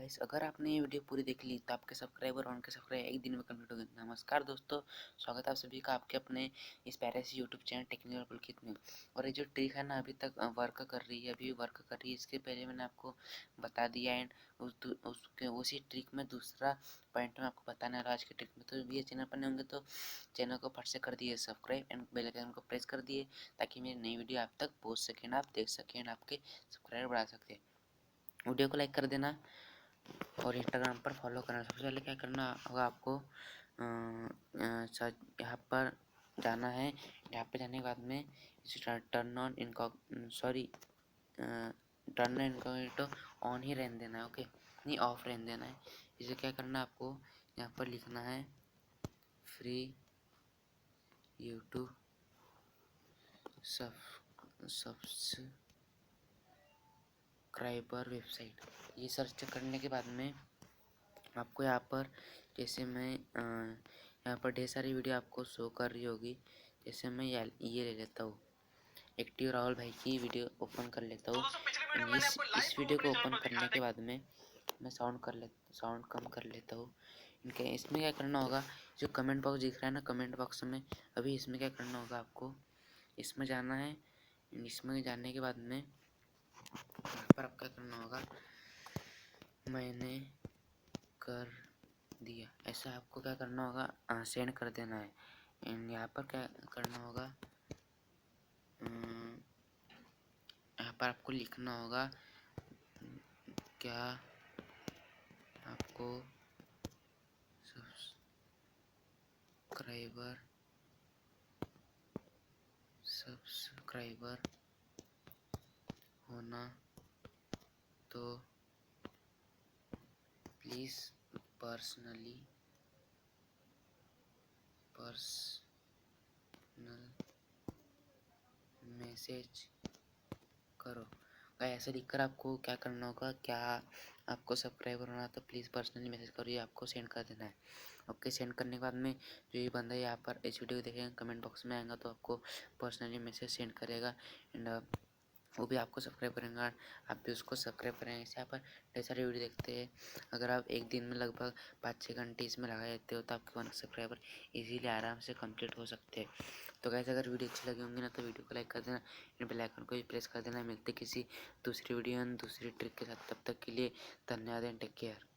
Guys, अगर आपने ये वीडियो पूरी देख ली तो आपके सब्सक्राइबर और उनके सब्सक्राइबर एक दिन में कंप्लीट हो गए। नमस्कार दोस्तों, स्वागत है आप सभी का आपके अपने इस प्यारे से यूट्यूब चैनल टेक्निकल पुलकित में। और ये जो ट्रिक है ना, अभी तक वर्क कर रही है, अभी वर्क कर रही है। इसके पहले मैंने आपको बता दिया एंड उसी ट्रिक में दूसरा पॉइंट में आपको बताने वाला आज की ट्रिक में। तो ये चैनल पर नहीं होंगे तो चैनल को फट से कर दिए सब्सक्राइब एंड बेल आइकन को प्रेस कर दिए, ताकि मेरी नई वीडियो आप तक पहुँच सकें, आप देख सकें, आपके सब्सक्राइबर बढ़ा सकते हैं। वीडियो को लाइक कर देना और इंस्टाग्राम पर फॉलो करना। सबसे पहले क्या करना होगा आपको, यहाँ पर जाना है। यहाँ पे जाने के बाद में टर्न ऑन इनकॉग्निटो ऑन ही रहने देना है, ओके, नहीं ऑफ रहने देना है। इसे क्या करना है आपको, यहाँ पर लिखना है फ्री यूट्यूब सब्सक्राइबर वेबसाइट। ये सर्च करने के बाद में आपको यहाँ पर, जैसे मैं यहाँ पर ढेर सारी वीडियो आपको शो कर रही होगी। जैसे मैं ये ले लेता हूँ, एक्टिव राहुल भाई की वीडियो ओपन कर लेता हूँ। इस वीडियो को ओपन करने के बाद में मैं साउंड कम कर लेता हूँ। इनके इसमें क्या करना होगा, जो कमेंट बॉक्स दिख रहा है ना, कमेंट बॉक्स में अभी इसमें क्या करना होगा आपको, इसमें जाना है। इसमें जाने के बाद में यहाँ पर आप क्या करना होगा, मैंने कर दिया, ऐसा आपको क्या करना होगा, सेंड कर देना है। एंड यहाँ पर क्या करना होगा, यहाँ पर आपको लिखना होगा क्या आपको सब्सक्राइबर होना तो प्लीज़ पर्सनल मैसेज करो। ऐसे लिखकर आपको क्या करना होगा, क्या आपको सब्सक्राइबर होना तो प्लीज़ पर्सनली मैसेज करो, ये आपको सेंड कर देना है। ओके, सेंड करने के बाद में जो ये बंदा यहाँ पर इस वीडियो को देखेगा, कमेंट बॉक्स में आएगा तो आपको पर्सनली मैसेज सेंड करेगा एंड वो भी आपको सब्सक्राइब करेंगे, आप भी उसको सब्सक्राइब करेंगे। इसे यहाँ पर ढेर सारी वीडियो देखते हैं। अगर आप एक दिन में लगभग 5-6 घंटे इसमें लगा देते हो तो आपके 1 सब्सक्राइबर इजीली आराम से कंप्लीट हो सकते हैं। तो गाइस, अगर वीडियो अच्छी लगी होंगी ना तो वीडियो को लाइक कर देना, बेल आइकन को भी प्रेस कर देना। मिलते किसी दूसरी वीडियो दूसरी ट्रिक के साथ, तब तक के लिए धन्यवाद एंड टेक केयर।